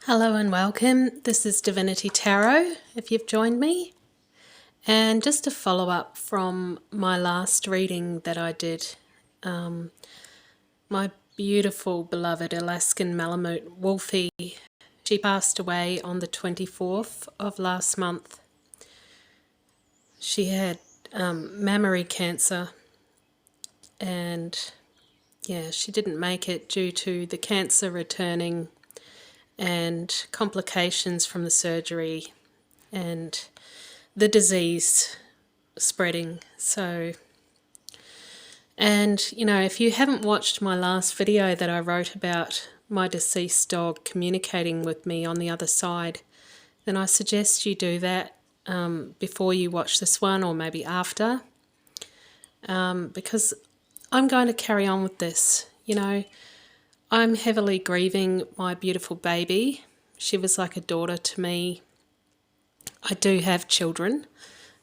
Hello and welcome. This is Divinity Tarot, if you've joined me. And just to follow up from my last reading that I did, my beautiful, beloved Alaskan Malamute Wolfie, she passed away on the 24th of last month. She had mammary cancer and she didn't make it due to the cancer returning and complications from the surgery and the disease spreading. If you haven't watched my last video that I wrote about my deceased dog communicating with me on the other side, then I suggest you do that before you watch this one, or maybe after, because I'm going to carry on with this. I'm heavily grieving my beautiful baby. She was like a daughter to me. I do have children,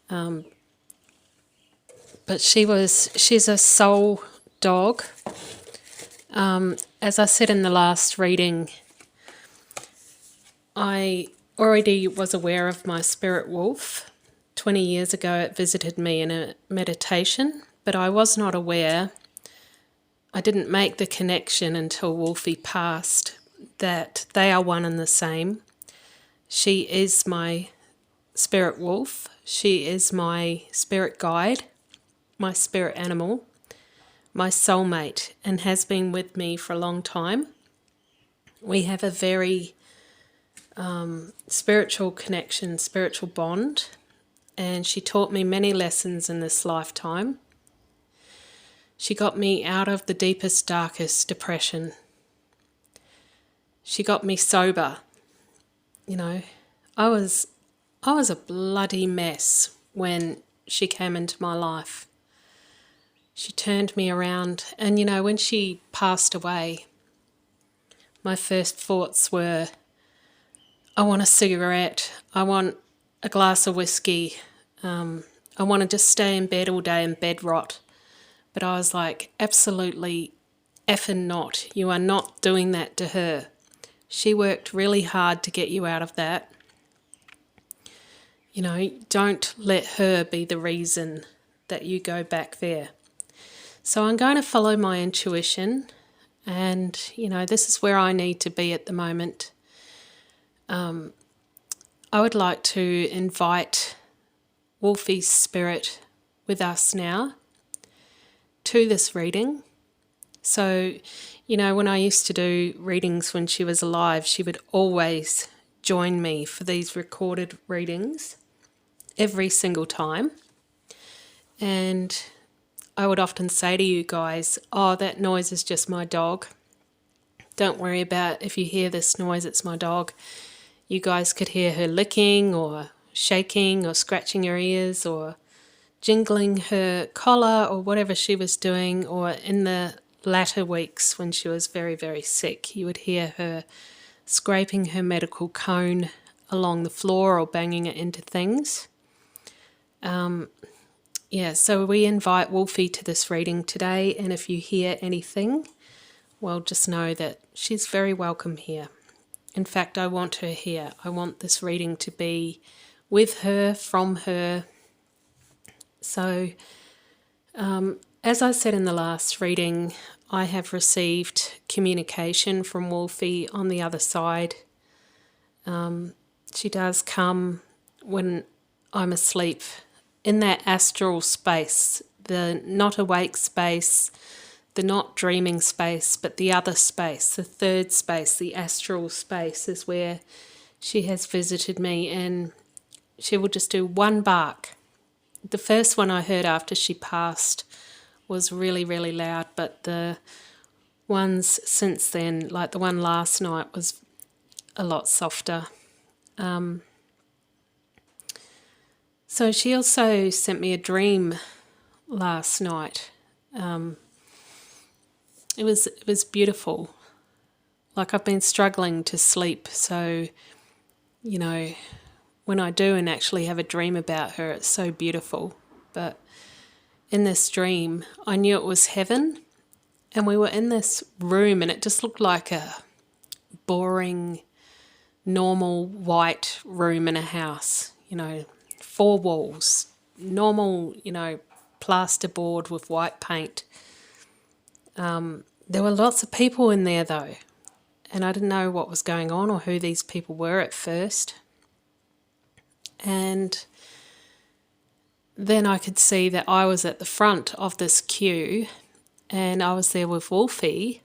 but she's a soul dog. As I said in the last reading, I already was aware of my spirit wolf. 20 years ago it visited me in a meditation, but I was not aware. I didn't make the connection until Wolfie passed that they are one and the same. She is my spirit wolf. She is my spirit guide, my spirit animal, my soulmate, and has been with me for a long time. We have a very spiritual connection, spiritual bond, and she taught me many lessons in this lifetime. She got me out of the deepest, darkest depression. She got me sober. I was a bloody mess when she came into my life. She turned me around, and when she passed away, my first thoughts were, I want a cigarette, I want a glass of whiskey, I want to just stay in bed all day and bed rot. But I was like, absolutely effing not. You are not doing that to her. She worked really hard to get you out of that. Don't let her be the reason that you go back there. So I'm going to follow my intuition, and, this is where I need to be at the moment. I would like to invite Wolfie's spirit with us now to this reading. So, when I used to do readings when she was alive, she would always join me for these recorded readings every single time. And I would often say to you guys, oh, that noise is just my dog. Don't worry about if you hear this noise, it's my dog. You guys could hear her licking or shaking or scratching her ears or jingling her collar or whatever she was doing, or in the latter weeks when she was very, very sick, you would hear her scraping her medical cone along the floor or banging it into things. So we invite Wolfie to this reading today, and if you hear anything, well, just know that she's very welcome here. In fact, I want her here. I want this reading to be with her, from her. So, as I said in the last reading, I have received communication from Wolfie on the other side. She does come when I'm asleep, in that astral space, the not awake space, the not dreaming space, but the other space, the third space, the astral space is where she has visited me, and she will just do one bark. The first one I heard after she passed was really, really loud, but the ones since then, like the one last night, was a lot softer. So she also sent me a dream last night. It was beautiful. Like, I've been struggling to sleep, so when I do and actually have a dream about her, it's so beautiful. But in this dream, I knew it was heaven, and we were in this room, and it just looked like a boring normal white room in a house, 4 walls, normal, plasterboard with white paint. There were lots of people in there though, and I didn't know what was going on or who these people were at first. And then I could see that I was at the front of this queue, and I was there with Wolfie,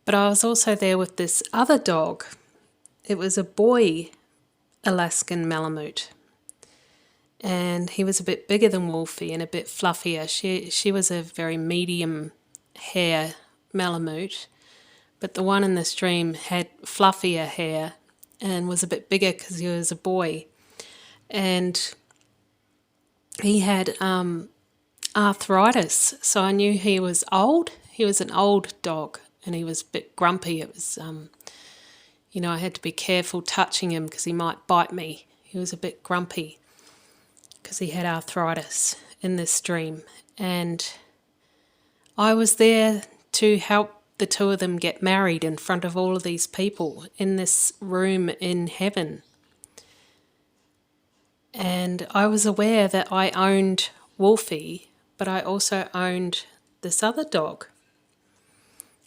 but I was also there with this other dog. It was a boy Alaskan Malamute, and he was a bit bigger than Wolfie and a bit fluffier. She was a very medium hair Malamute, but the one in the stream had fluffier hair and was a bit bigger because he was a boy. And he had arthritis, so I knew he was old. He was an old dog, and he was a bit grumpy. It was, I had to be careful touching him because he might bite me. He was a bit grumpy because he had arthritis in this stream. And I was there to help the two of them get married in front of all of these people in this room in heaven. And I was aware that I owned Wolfie, but I also owned this other dog.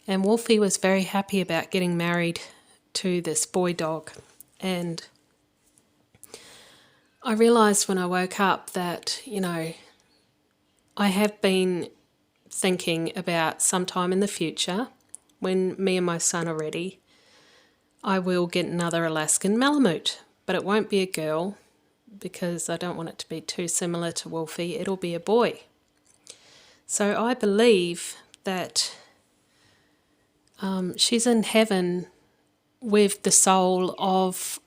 And Wolfie was very happy about getting married to this boy dog. And I realised when I woke up that, I have been thinking about sometime in the future, when me and my son are ready, I will get another Alaskan Malamute, but it won't be a girl because I don't want it to be too similar to Wolfie. It'll be a boy. So I believe that she's in heaven with the soul of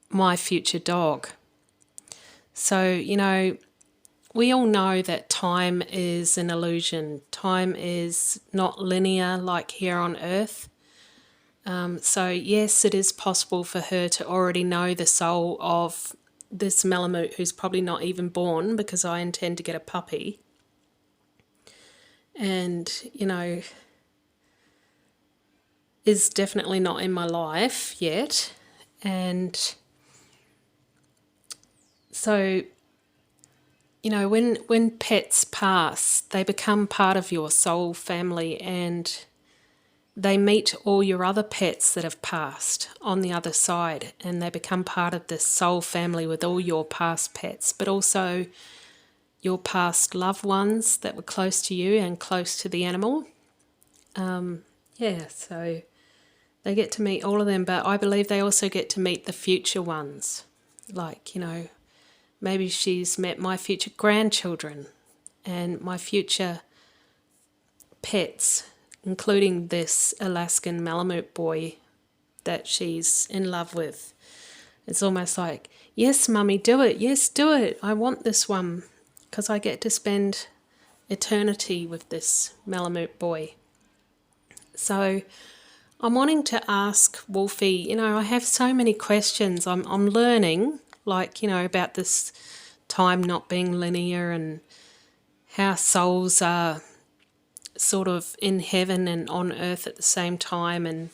my future dog. So, we all know that time is an illusion. Time is not linear like here on Earth. So yes, it is possible for her to already know the soul of this Malamute who's probably not even born, because I intend to get a puppy. And, is definitely not in my life yet. And so, when pets pass, they become part of your soul family, and they meet all your other pets that have passed on the other side, and they become part of this soul family with all your past pets, but also your past loved ones that were close to you and close to the animal. So they get to meet all of them, but I believe they also get to meet the future ones. Like, maybe she's met my future grandchildren and my future pets, including this Alaskan Malamute boy that she's in love with. It's almost like, yes, Mummy, do it. Yes, do it. I want this one because I get to spend eternity with this Malamute boy. So I'm wanting to ask Wolfie, I have so many questions. I'm learning, about this time not being linear and how souls are sort of in heaven and on earth at the same time. And,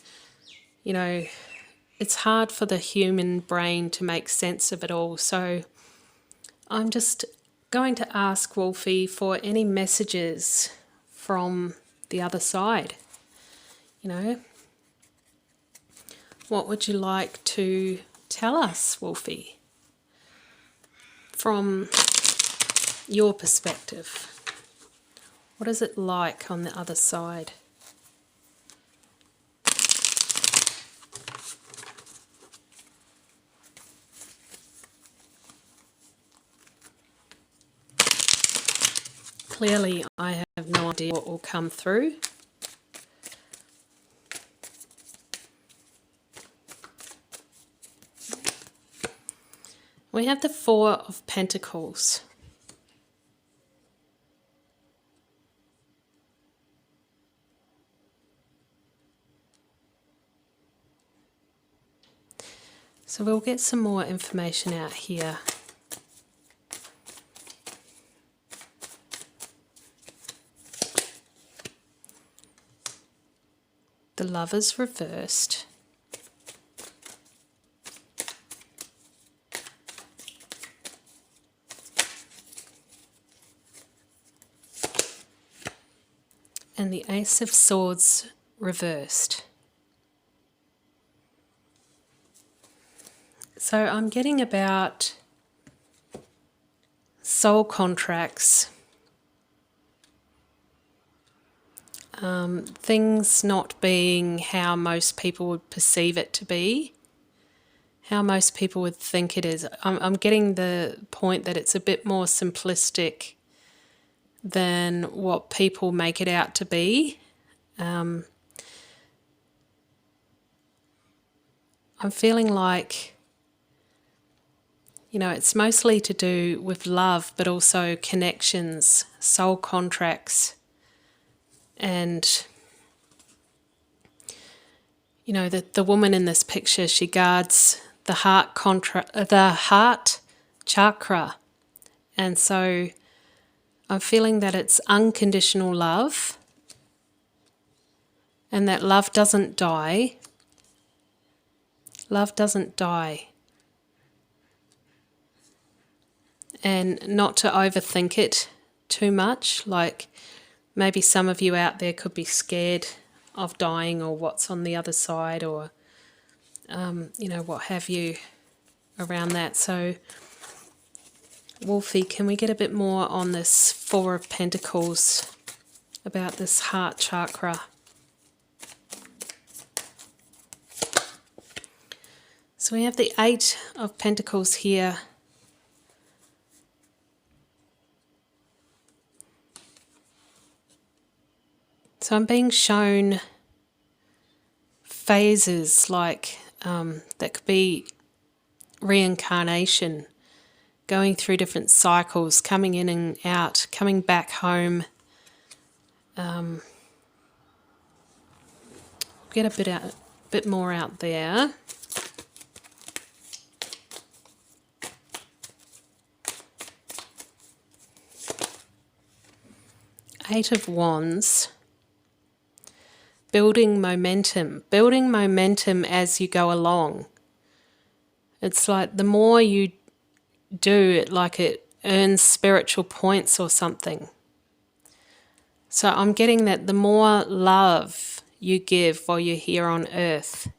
it's hard for the human brain to make sense of it all. So I'm just going to ask Wolfie for any messages from the other side. What would you like to tell us, Wolfie, from your perspective? What is it like on the other side? Clearly, I have no idea what will come through. We have the Four of Pentacles. So we'll get some more information out here. The Lovers reversed. and the Ace of Swords reversed. So I'm getting about soul contracts, things not being how most people would perceive it to be, how most people would think it is. I'm getting the point that it's a bit more simplistic than what people make it out to be. I'm feeling like, it's mostly to do with love, but also connections, soul contracts, and, the woman in this picture, she guards the heart chakra. And so I'm feeling that it's unconditional love, and that love doesn't die. Love doesn't die. And not to overthink it too much. Like maybe some of you out there could be scared of dying or what's on the other side, or, what have you around that. So, Wolfie, can we get a bit more on this Four of Pentacles about this heart chakra? So we have the Eight of Pentacles here. So I'm being shown phases like that could be reincarnation, going through different cycles, coming in and out, coming back home. Get a bit more out there. Eight of Wands. Building momentum as you go along. It's like the more you do it, like it earns spiritual points or something. So I'm getting that the more love you give while you're here on earth,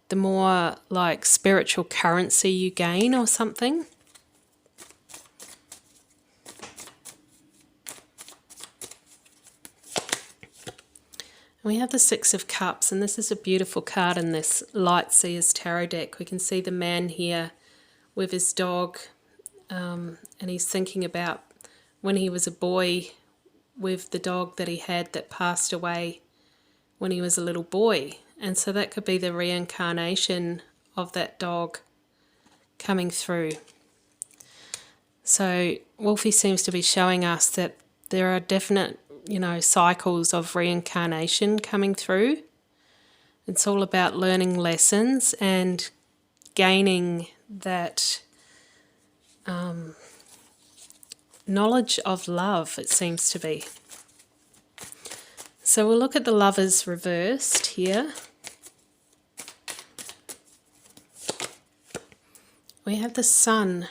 the more like spiritual currency you gain or something. We have the Six of Cups, and this is a beautiful card in this Light Seers Tarot deck. We can see the man here with his dog, and he's thinking about when he was a boy with the dog that he had that passed away when he was a little boy. And so that could be the reincarnation of that dog coming through. So Wolfie seems to be showing us that there are definite cycles of reincarnation coming through. It's all about learning lessons and gaining that knowledge of love, it seems to be. So we'll look at the Lovers reversed here. We have the Sun.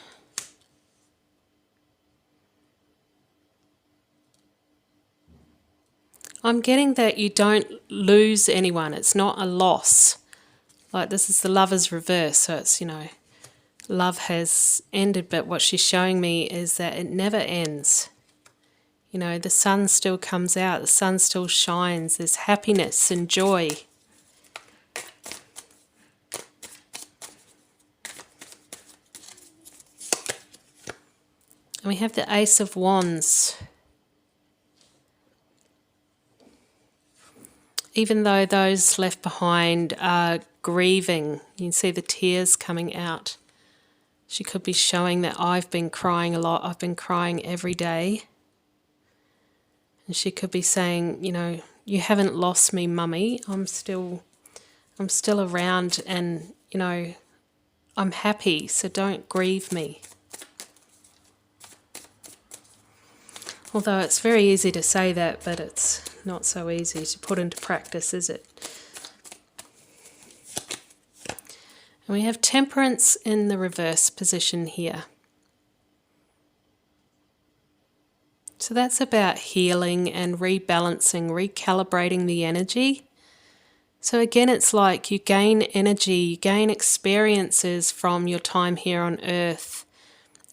I'm getting that you don't lose anyone. It's not a loss. Like this is the Lovers reverse, so it's, love has ended, but what she's showing me is that it never ends. The sun still comes out, the sun still shines, there's happiness and joy. And we have the Ace of Wands. Even though those left behind are grieving, you can see the tears coming out. She could be showing that I've been crying a lot. I've been crying every day. And she could be saying, you haven't lost me, mummy. I'm still around, and, I'm happy, so don't grieve me. Although it's very easy to say that, but it's not so easy to put into practice, is it? And we have Temperance in the reverse position here. So that's about healing and rebalancing, recalibrating the energy. So again, it's like you gain energy, you gain experiences from your time here on earth.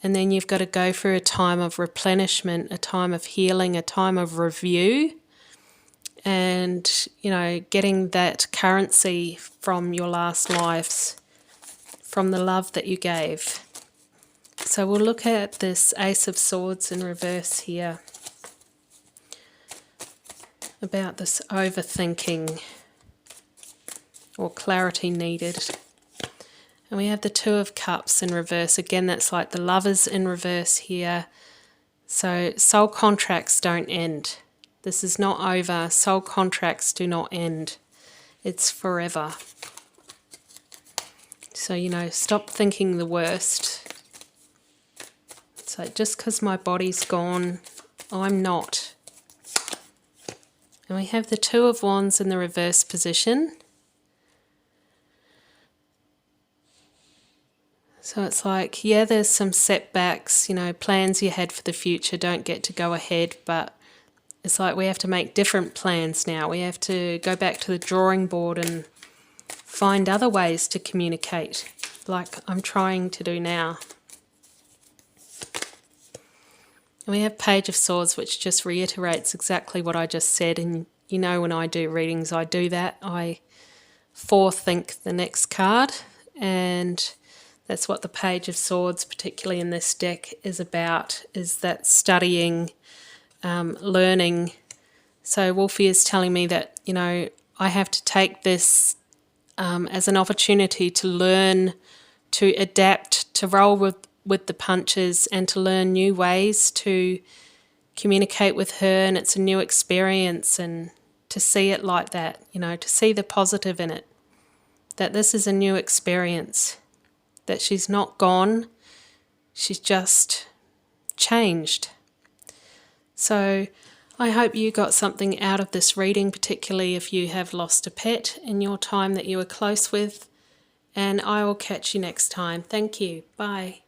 And then you've got to go through a time of replenishment, a time of healing, a time of review. And, getting that currency from your last lives, from the love that you gave. So we'll look at this Ace of Swords in reverse here. About this overthinking or clarity needed. And we have the Two of Cups in reverse. Again, that's like the Lovers in reverse here. So soul contracts don't end. This is not over. Soul contracts do not end. It's forever. So, stop thinking the worst. So just because my body's gone, I'm not. And we have the Two of Wands in the reverse position. So it's like, yeah, there's some setbacks, plans you had for the future don't get to go ahead, but it's like we have to make different plans now. We have to go back to the drawing board and find other ways to communicate, like I'm trying to do now. And we have Page of Swords, which just reiterates exactly what I just said. And when I do readings, I do that. I forethink the next card, and that's what the Page of Swords, particularly in this deck, is about, is that studying, learning. So Wolfie is telling me that, I have to take this as an opportunity to learn, to adapt, to roll with the punches, and to learn new ways to communicate with her. And it's a new experience, and to see it like that, to see the positive in it, that this is a new experience. That she's not gone, she's just changed. So I hope you got something out of this reading, particularly if you have lost a pet in your time that you were close with. And I will catch you next time. Thank you. Bye.